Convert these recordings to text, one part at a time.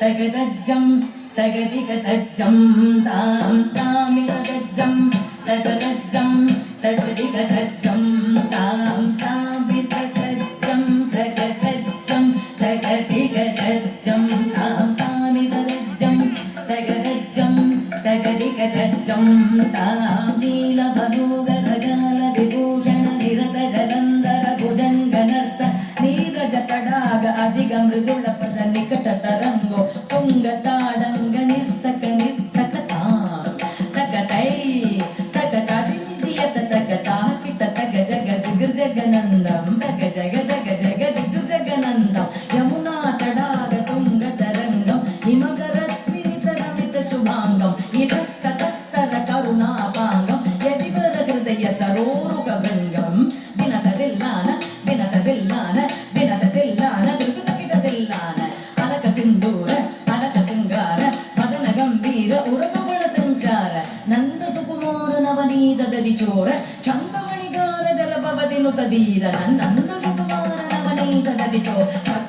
తగదజ్జం తగదిగదజ్జం తాం తామిగదజ్జం తగదజ్జం తగదిగదజ్జం తాం తామిగదజ్జం తగదజ్జం తగదిగదజ్జం తాం తామిగదజ్జం తగదజ్జం తగదిగదజ్జం తాం నీలభనూగరజాల విభూషణ నిరత జలంధర భుజంగనర్త నీరజ తడాగ అధిగ మృదుల పద నికట తరంగో తుంగతాడంగ నిర్తక నిర్తక తగతై తగతాదియత తగతాకిట తగ జగ దిగర్ జగనందం తగ జగ జగ జగ దిగర్ జగనందం యమునా తడాగ తుంగ తరంగం హిమగరస్మితరమిత శుభాంగం ఇతస్తతస్తర కరుణాపాంగం యదివర హృదయ సరోరుగ భృంగం వినతదిల్లాన వినతదిల్లాన వినతదిల్లాన దుర్గతకిటదిల్లాన అలక సింధూర అలక శృంగార మదన గంభీర ఉరగబళ సంచార నంద సుకుమార నవనీత దది చోర చందమణిగార జలభవదినుత ధీర నంద సుకుమార నవనీత దది చోర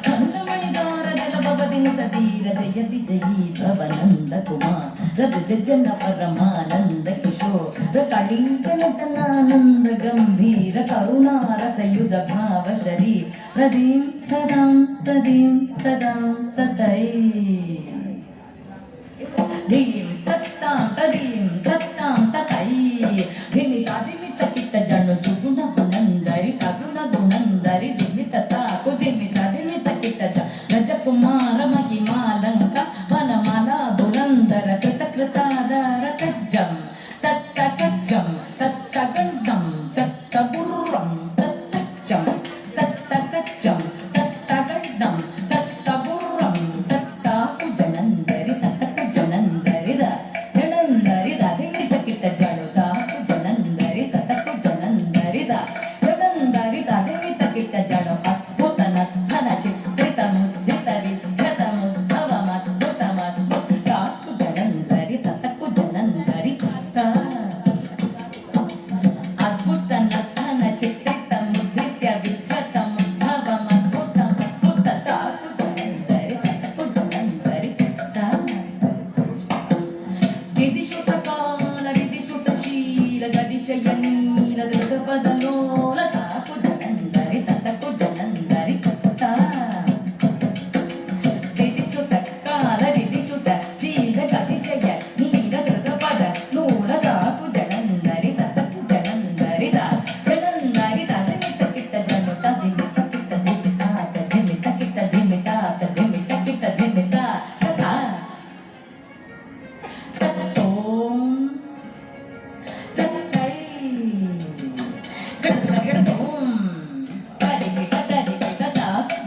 చందమణిగార జలభవదినుత ధీర జయ విజయీ భవనంద కుమార జన పరమానంద కిశోర కళింగ నటనానంద గంభీర కరుణారసయుధ భావ శరీర ప్రదీం తదాం తదీం తదాం తతై ధీం తత్తాం తదీం తత్తాం తతై ధిమిత ధిమిత కిట జను జుగుణ గుణందరి తగుణ గుణందరి ధిమిత తాకు ధిమిత ధిమిత కిట రజ కుమార మహిమాలంక వనమాల బులందర కృత కృతాధార కజ్జం తత్త కజ్జం తత్త గంధం తత్త గుర్రం తత్తజ్జం తత్త కజ్జం తత్త గంధం తత్త గుర్రం తత్త కుజనందరి తత్త కుజనందరి జనందరి ధిమిత కిట జనుత కుజనందరి తత్త కుజనందరి జనందరి ధిమిత కిట జను అద్భుత నత్తన చిత్రిత ముద్రిత విద్యత ముద్భవమద్భుతమద్భుత కుజనందరి తత్త కుజనందరి అద్భుత నత్తన చిత్రిత ముద్రిత విద్యత ముద్భవమద్భుతమద్భుత కుజనందరి తత్త కుజనందరి విదిశుత కాల విదిశుత శీల గదిశయనీల దృఢపదలోల కుజనందరి తత్త కుజనందరి విదిశుత కాల విదిశుత శీల గదిశయ నీల దృఢపద లోల కుజనందరి తత్త కుజనందరి జనందరి ధిమిత కిట జనుత ధిమిత కిట ధిమితాత ధిమిత కిట ధిమితాత ధిమిత కిట ధిమిత తత్తోం తత్తై కడకడతోం తరికిట తరికిట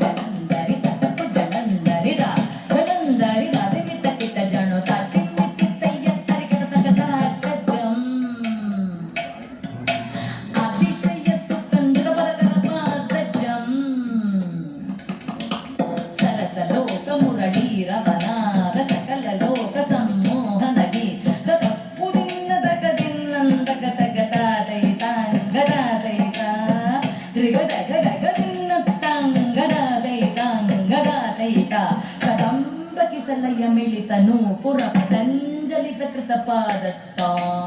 జనందరి తత్త కుజనందరి జనందరి ధిమిత కిట జనుత ధిమితితయ్య తరికిట తగతాజం అతిశయ సుకంద పరకరపాజం సరసలోక మురళీర వనార సకల లోక సమ్మోహన గీత తప్పుదిన్న దగదిన్నందగ తగదాదైతాంగదాదైత త్రిగదగదగదిన్నత్తాంగదాదైతాంగదాదైత కదంబ కిసలయ మిళిత నూపుర పతంజలి ಕೃತ ಪಾದತ್ತಾಂ